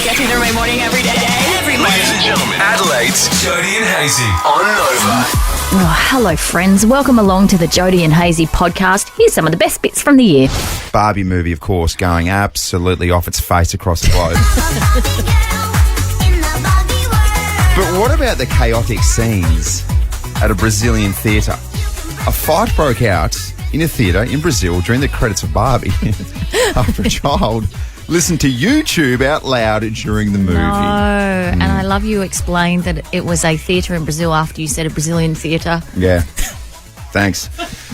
Get into my morning every day. Every morning. Ladies and gentlemen, Adelaide's Jody and Hazy on Nova. Oh, hello, friends. Welcome along to the Jody and Hazy podcast. Here's some of the best bits from the year. Barbie movie, of course, going absolutely off its face across the globe. But what about the chaotic scenes at a Brazilian theatre? A fight broke out in a theatre in Brazil during the credits of Barbie after a child listened to YouTube out loud during the movie. No, and I love you explained that it was a theatre in Brazil after you said a Brazilian theatre. Yeah, thanks.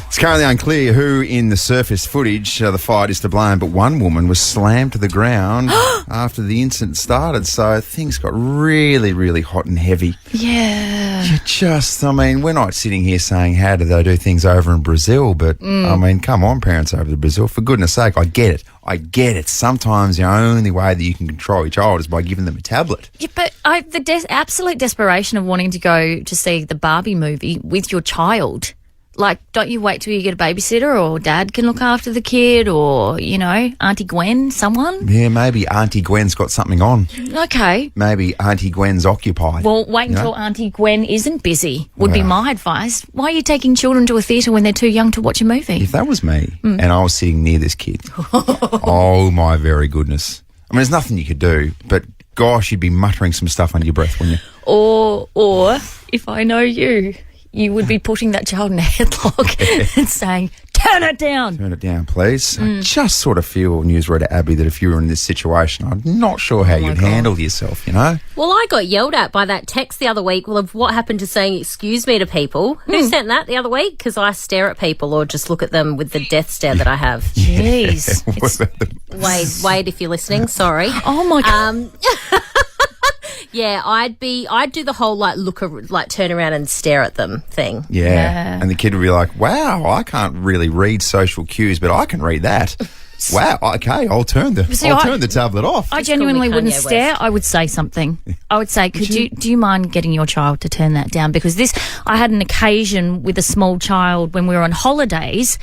It's currently unclear who in the surface footage the fight is to blame, but one woman was slammed to the ground after the incident started, so things got really, really hot and heavy. Yeah. We're not sitting here saying how do they do things over in Brazil, but, come on, parents over in Brazil, for goodness sake, I get it. Sometimes the only way that you can control your child is by giving them a tablet. Yeah, but the absolute desperation of wanting to go to see the Barbie movie with your child. Like, don't you wait till you get a babysitter or dad can look after the kid or, Auntie Gwen, someone? Yeah, maybe Auntie Gwen's got something on. Okay. Maybe Auntie Gwen's occupied. Well, wait until Auntie Gwen isn't busy, would be my advice. Why are you taking children to a theatre when they're too young to watch a movie? If that was me and I was sitting near this kid, oh my very goodness. I mean, there's nothing you could do, but gosh, you'd be muttering some stuff under your breath, wouldn't you? Or if I know you would be putting that child in a headlock and saying, turn it down. Turn it down, please. I just sort of feel, newsreader Abby, that if you were in this situation, I'm not sure how you'd handle yourself, Well, I got yelled at by that text the other week of what happened to saying excuse me to people. Who sent that the other week? Because I stare at people or just look at them with the death stare that I have. Jeez. Wade, if you're listening, sorry. Oh, my God. Yeah, I'd do the whole turn around and stare at them thing. Yeah. And the kid would be like, wow, I can't really read social cues, but I can read that. Wow, okay, I'll turn the tablet off. I genuinely wouldn't stare. I would say something. I would say, do you mind getting your child to turn that down? Because I had an occasion with a small child when we were on holidays,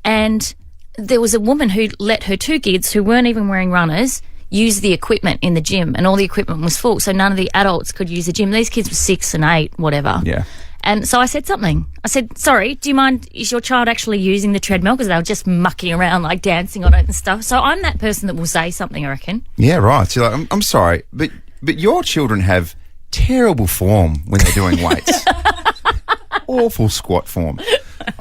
and there was a woman who let her two kids who weren't even wearing runners use the equipment in the gym, and all the equipment was full, so none of the adults could use the gym. These kids were 6 and 8, whatever. Yeah. And so I said something. I said, sorry, do you mind, is your child actually using the treadmill? Because they were just mucking around, like dancing on it and stuff. So I'm that person that will say something, I reckon. Yeah, right. So you're like, I'm sorry, but your children have terrible form when they're doing weights. Awful squat form.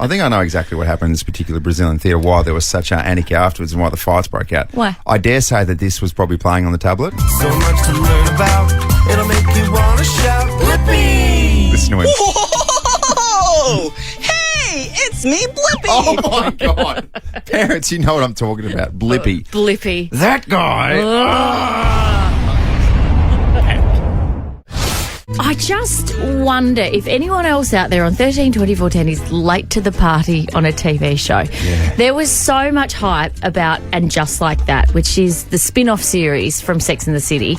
I think I know exactly what happened in this particular Brazilian theatre, why there was such anarchy afterwards and why the fights broke out. Why? I dare say that this was probably playing on the tablet. So much to learn about, it'll make you want to shout, Blippi! Listen to him. Whoa! Hey, it's me, Blippi! Oh, my God. Parents, you know what I'm talking about. Blippi. Blippi. That guy. I just wonder if anyone else out there on 13 24 10 is late to the party on a TV show. Yeah. There was so much hype about And Just Like That, which is the spin-off series from Sex and the City.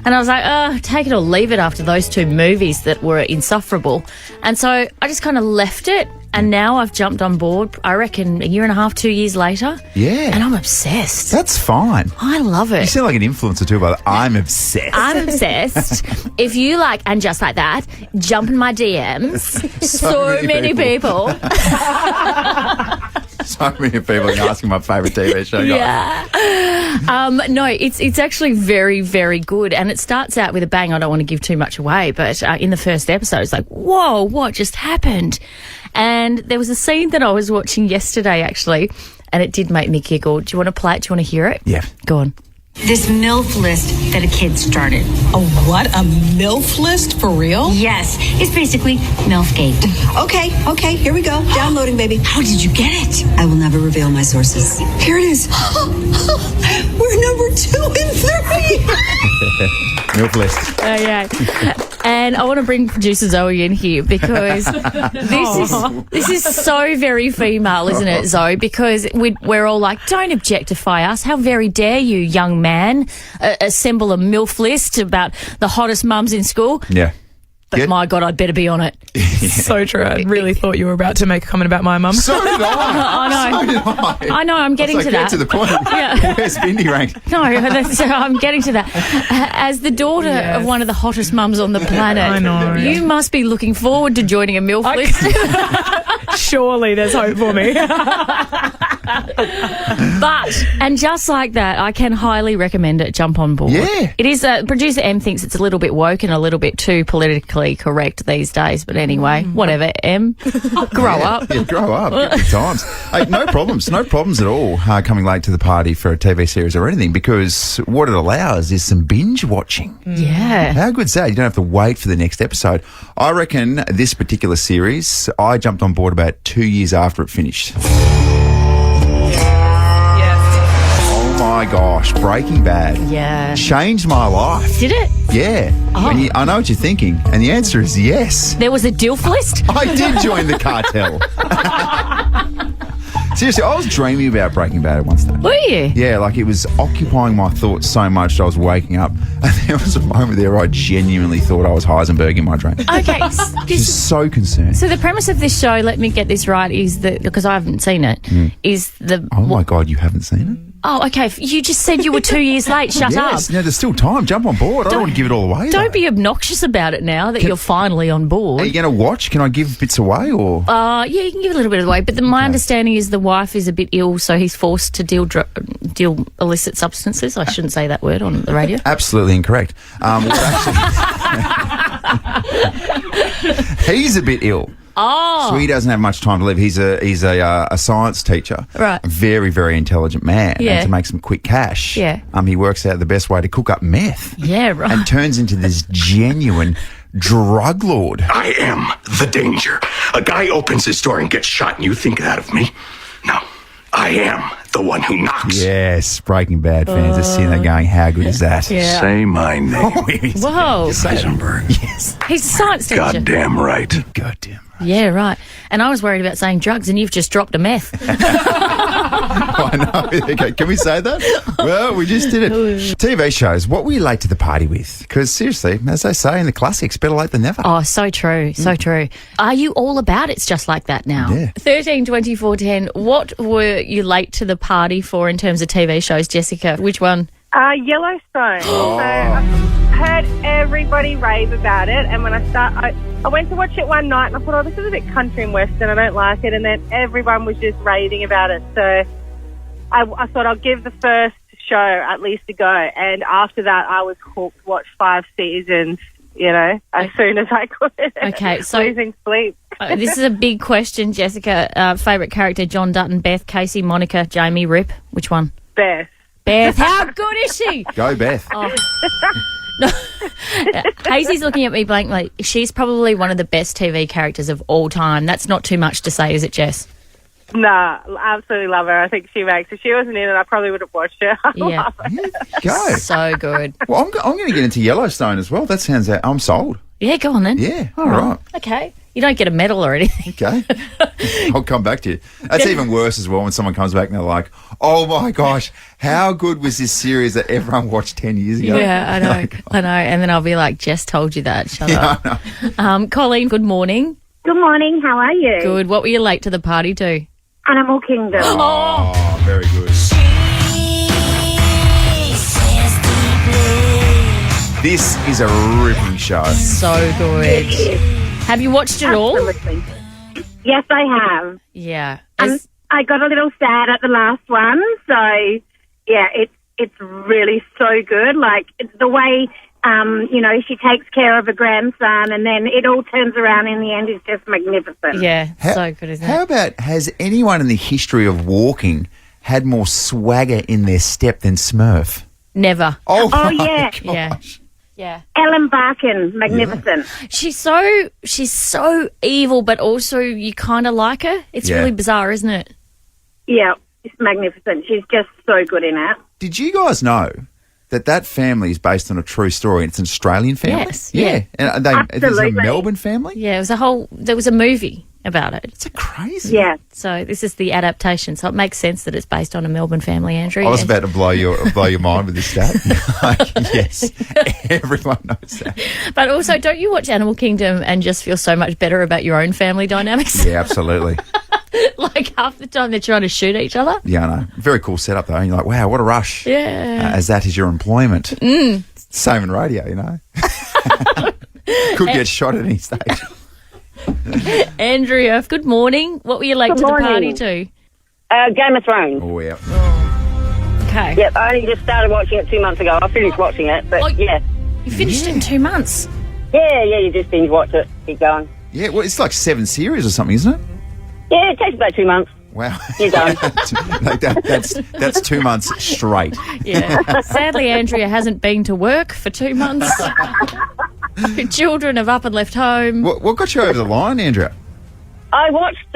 And I was like, take it or leave it after those two movies that were insufferable. And so I just kind of left it. And now I've jumped on board, I reckon, a year and a half, 2 years later. Yeah. And I'm obsessed. That's fine. I love it. You sound like an influencer too, but I'm obsessed. I'm obsessed. If you like And Just Like That, jump in my DMs. so many people. So many people are asking my favourite TV show. Yeah. No, it's actually very, very good. And it starts out with a bang. I don't want to give too much away, but in the first episode, it's like, whoa, what just happened? And there was a scene that I was watching yesterday, actually, and it did make me giggle. Do you want to play it? Do you want to hear it? Yeah. Go on. This MILF list that a kid started. A what? A MILF list? For real? Yes, it's basically MILFgate. Okay, here we go. Downloading, baby. How did you get it? I will never reveal my sources. Here it is. We're number 2 and 3. Milk list. Yeah. And I want to bring producer Zoe in here because this is so very female, isn't it, Zoe? Because we're all like, don't objectify us. How very dare you, young man, assemble a MILF list about the hottest mums in school. Yeah. but Good. my God, I'd better be on it. So true. I really thought you were about to make a comment about my mum. So did I. I know. So did I. I know, I'm getting So to get that. to the point. Yeah. Where's Bindi ranked? No, I'm getting to that. As the daughter of one of the hottest mums on the planet, I know. you must be looking forward to joining a MILF list. Surely there's hope for me. But, and just like that, I can highly recommend it. Jump on board. Yeah. It is, producer M thinks it's a little bit woke and a little bit too politically correct these days. But anyway, whatever, M. Grow up. Yeah, grow up. Get with times. Hey, no problems at all coming late to the party for a TV series or anything, because what it allows is some binge watching. Yeah. How good's that? You don't have to wait for the next episode. I reckon this particular series, I jumped on board about 2 years after it finished. Oh my gosh, Breaking Bad. Yeah. Changed my life. Did it? Yeah. I know what you're thinking, and the answer is yes. There was a DILF list? I did join the cartel. Seriously, I was dreaming about Breaking Bad at one stage. Were you? Yeah, like it was occupying my thoughts so much that I was waking up, and there was a moment there where I genuinely thought I was Heisenberg in my dream. Okay. Just so concerned. So the premise of this show, let me get this right, is that, because I haven't seen it, is the... Oh my God, you haven't seen it? Oh, okay. You just said you were 2 years late. Shut Yes, up. no, there's still time. Jump on board. I don't want to give it all away. Don't though. be obnoxious about it now that you're finally on board. Are you going to watch? Can I give bits away or? Yeah, you can give a little bit away, but my understanding is the wife is a bit ill, so he's forced to deal illicit substances. I shouldn't say that word on the radio. Absolutely incorrect. He's a bit ill. Oh, So he doesn't have much time to live. He's a science teacher, Right. A very, very intelligent man. Yeah. And to make some quick cash, Yeah. He works out the best way to cook up meth. yeah, right. And turns into this genuine drug lord. I am the danger. A guy opens his door and gets shot, and you think that of me? No, I am the one who knocks. Yes, Breaking Bad fans are sitting there going, "How good is that?" Yeah. Say my name. Oh, he's- Whoa. Heisenberg. Yes. He's a science teacher. Goddamn right. Goddamn. Yeah, right. And I was worried about saying drugs, and you've just dropped a meth. I know. Okay, can we say that? Well, we just did it. TV shows. What were you late to the party with? Because seriously, as they say in the classics, better late than never. Oh, so true, so true. Are you all about It's Just Like That now? Yeah. 13, 24, 10. What were you late to the party for in terms of TV shows, Jessica? Which one? Yellowstone. So I've heard everybody rave about it, and when I went to watch it one night, and I thought, oh, this is a bit country and western, I don't like it, and then everyone was just raving about it, so I thought I'll give the first show at least a go, and after that I was hooked, watched 5 seasons, as soon as I could. Okay, so- losing sleep. This is a big question, Jessica. Favourite character, John Dutton, Beth, Casey, Monica, Jamie, Rip. Which one? Beth. Beth. How good is she? Go, Beth. Casey's looking at me blankly. She's probably one of the best TV characters of all time. That's not too much to say, is it, Jess? Nah, absolutely love her. I think she makes. If she wasn't in it, I probably would have watched her. I Yeah. love her. Go. So good. Well, I'm going to get into Yellowstone as well. That sounds. I'm sold. Yeah, go on then. Yeah. All right. Okay. You don't get a medal or anything. Okay. I'll come back to you. That's even worse as well when someone comes back and they're like, "Oh my gosh, how good was this series that everyone watched 10 years ago?" Yeah, I know. I know. And then I'll be like, Jess told you that. Shut up. Colleen, good morning. Good morning. How are you? Good. What were you late to the party to? Animal Kingdom. Oh, very good. This is a ripping show. So good. Have you watched it all? Absolutely. Yes, I have. Yeah. I got a little sad at the last one, so yeah, it's really so good. Like it's the way she takes care of her grandson, and then it all turns around in the end. Is just magnificent. Yeah, so good, isn't How it? about, has anyone in the history of walking had more swagger in their step than Smurf? Never. Oh my yeah. gosh. Yeah. Yeah. Ellen Barkin, magnificent. She's so evil, but also you kind of like her. It's Yeah. really bizarre, isn't it? Yeah, it's magnificent. She's just so good in it. Did you guys know that family is based on a true story? It's an Australian family. Yes, Yeah. And there's a Absolutely. Melbourne family. Yeah, there was a movie about it. It's crazy. Yeah. So this is the adaptation. So it makes sense that it's based on a Melbourne family, Andrew. I was about to blow your mind with this stat. Like, yes, everyone knows that. But also, don't you watch Animal Kingdom and just feel so much better about your own family dynamics? Yeah, absolutely. Like half the time they're trying to shoot each other. Yeah, I know. Very cool setup though. And you're like, wow, what a rush. Yeah. As that is your employment. Same in radio, you know. Could get shot at any stage. Andrea, good morning. What were you late to the party to? Game of Thrones. Oh, yeah. Okay. Yep, I only just started watching it 2 months ago. I finished watching it, but yeah. You finished it in 2 months? Yeah, you just binge watch it. Keep going. Yeah, well, it's like 7 series or something, isn't it? Yeah, it takes about 2 months. Wow. You're done. Like that's 2 months straight. Yeah. Sadly, Andrea hasn't been to work for 2 months. Her children have up and left home. What got you over the line, Andrea? I watched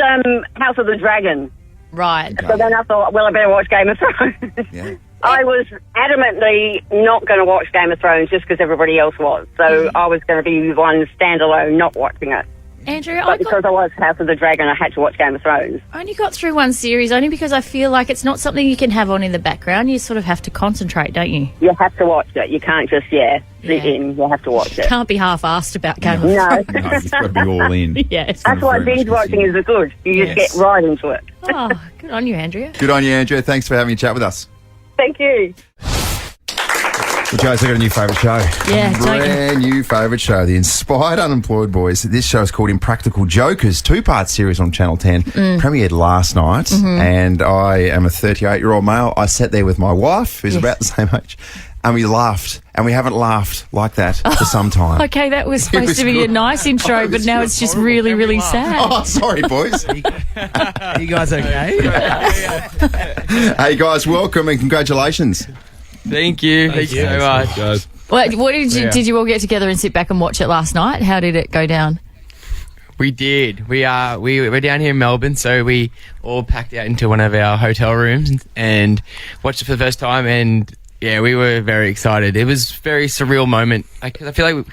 House of the Dragon. Right. So then I thought, well, I better watch Game of Thrones. Yeah. I was adamantly not going to watch Game of Thrones just because everybody else was. So I was going to be one standalone not watching it. Andrea, But because I was House of the Dragon, I had to watch Game of Thrones. I only got through one series only because I feel like it's not something you can have on in the background. You sort of have to concentrate, don't you? You have to watch it. You can't just, sit in. You have to watch it. Can't be half-assed about Game of No. Thrones. No, you've got to be all in. Yes. That's why binge watching is good. You just get right into it. Oh, good on you, Andrea. Good on you, Andrea. Thanks for having a chat with us. Thank you. Well, Joe's got a new favourite show. Yeah, don't you? Brand new favourite show, the Inspired Unemployed Boys. This show is called Impractical Jokers, 2-part series on Channel 10. Premiered last night, and I am a 38-year-old male. I sat there with my wife, who's about the same age, and we laughed, and we haven't laughed like that for some time. Okay, that was supposed to be a nice intro, but now it's just really, really sad. Oh, sorry, boys. Are you guys okay? Hey, guys, welcome and congratulations. Thank you. Thank you so much, guys. What did you all get together and sit back and watch it last night? How did it go down? We did. We're down here in Melbourne, so we all packed out into one of our hotel rooms and watched it for the first time. And yeah, we were very excited. It was a very surreal moment. I feel like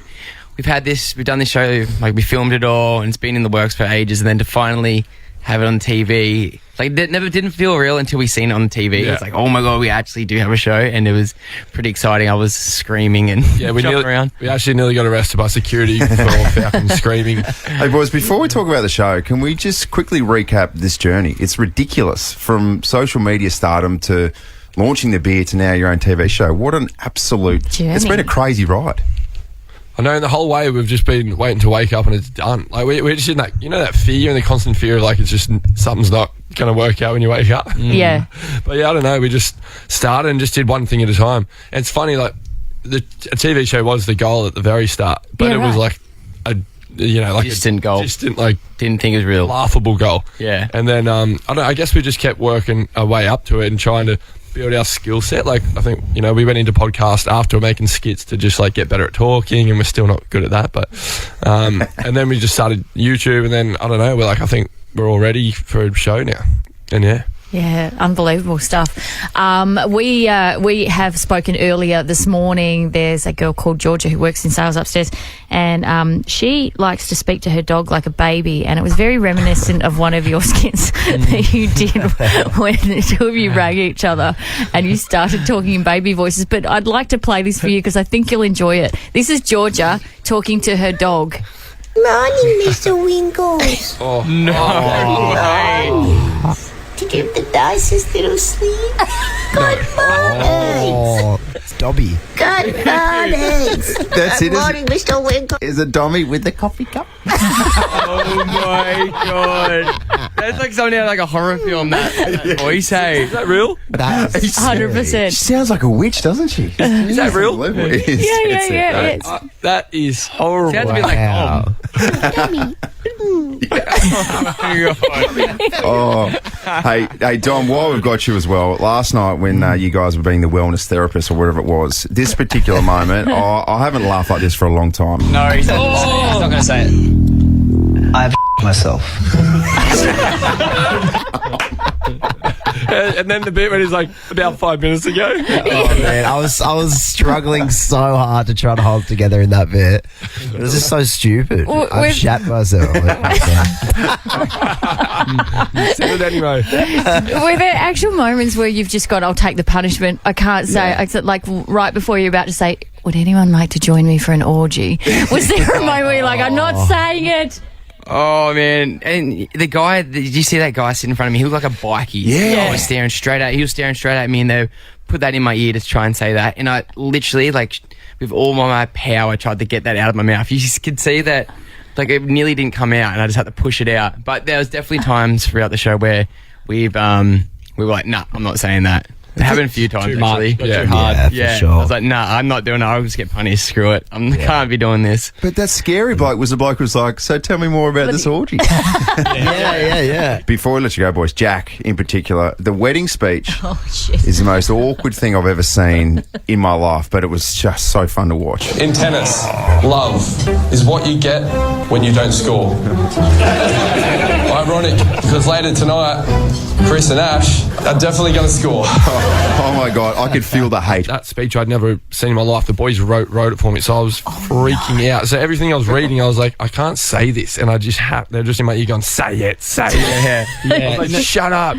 we've done this show, like we filmed it all, and it's been in the works for ages. And then to finally have it on TV, like it never didn't feel real until we seen it on TV. Yeah. It's like, oh my god, we actually do have a show, and it was pretty exciting. I was screaming and jumping around. We actually nearly got arrested by security for fucking screaming. Hey, boys, before we talk about the show, can we just quickly recap this journey? It's ridiculous. From social media stardom to launching the beer to now your own TV show. What an absolute journey. It's been a crazy ride. I know, and the whole way we've just been waiting to wake up and it's done. Like we're just in that, that fear and the constant fear of like it's just something's not going to work out when you wake up. Yeah. But yeah, I don't know. We just started and just did one thing at a time. And it's funny, like a TV show was the goal at the very start, but it was like a distant goal. Didn't think it was real. Laughable goal. Yeah. And then I guess we just kept working our way up to it and trying to build our skill set. Like I think we went into podcast after making skits to just like get better at talking, and we're still not good at that. But and then we just started YouTube, and then I don't know. I think we're all ready for a show now, and yeah. Yeah, unbelievable stuff. We have spoken earlier this morning. There's a girl called Georgia who works in sales upstairs, and she likes to speak to her dog like a baby, and it was very reminiscent of one of your skits that you did when the two of you rang each other and you started talking in baby voices. But I'd like to play this for you because I think you'll enjoy it. This is Georgia talking to her dog. Morning, Mr. Winkles. Oh no. To give the nicest little sleep. Good morning. Oh, it's Dobby. Good morning. That's Good it, morning, Mr. Winkles. Is it Dommy with the coffee cup? Oh my god, that's like something out of like a horror film. That voice, hey, is that real? That's 100%. She sounds like a witch, doesn't she? Is that real? It is. Yeah. That is horrible. Sounds a bit like Oh, hey, Dom, while we've got you as well, last night when you guys were being the wellness therapist or whatever it was, this particular moment, I haven't laughed like this for a long time. No, he's not going to say it. I've myself. And then the bit when he's like, about 5 minutes ago. Oh man, I was struggling so hard to try to hold together in that bit. It was just so stupid. I shat myself. Said it anyway. Were there actual moments where you've just gone, I'll take the punishment? I can't say, except like right before you're about to say, would anyone like to join me for an orgy? Was there a moment where you're like, I'm not saying it? Oh man! And the guy, did you see that guy sitting in front of me? He looked like a bikie. Yeah. He was staring straight at me, and they put that in my ear to try and say that. And I literally, like, with all my power, tried to get that out of my mouth. You just could see that, like, it nearly didn't come out, and I just had to push it out. But there was definitely times throughout the show where we were like, nah, I'm not saying that. It happened a few times, actually. Too hard. Yeah, for sure. I was like, nah, I'm not doing it. I'll just get punished. Screw it. I can't be doing this. But that scary bloke was the bloke who was like, so tell me more about this orgy. Yeah. Before we let you go, boys, Jack in particular, the wedding speech is the most awkward thing I've ever seen in my life, but it was just so fun to watch. In tennis, love is what you get when you don't score. Ironic, because later tonight, Chris and Ash are definitely going to score. Oh my God, I could feel the hate. That speech I'd never seen in my life. The boys wrote it for me, so I was freaking out. So everything I was reading, I was like, I can't say this, and they're just in my ear going, say it. I was like, shut up.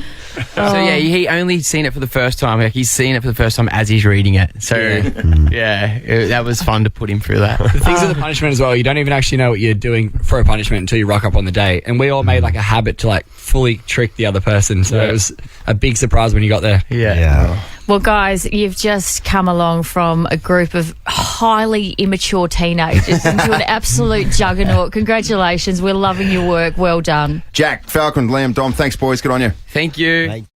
So yeah, he only seen it for the first time. Like, he's seen it for the first time as he's reading it. So that was fun to put him through that. The things of the punishment as well, you don't even actually know what you're doing for a punishment until you rock up on the day. And we all made like a habit to like fully trick the other person. So it was a big surprise when you got there. Yeah. Well, guys, you've just come along from a group of highly immature teenagers into an absolute juggernaut. Congratulations. We're loving your work. Well done. Jack, Falcon, Liam, Dom, thanks, boys. Good on you. Thank you.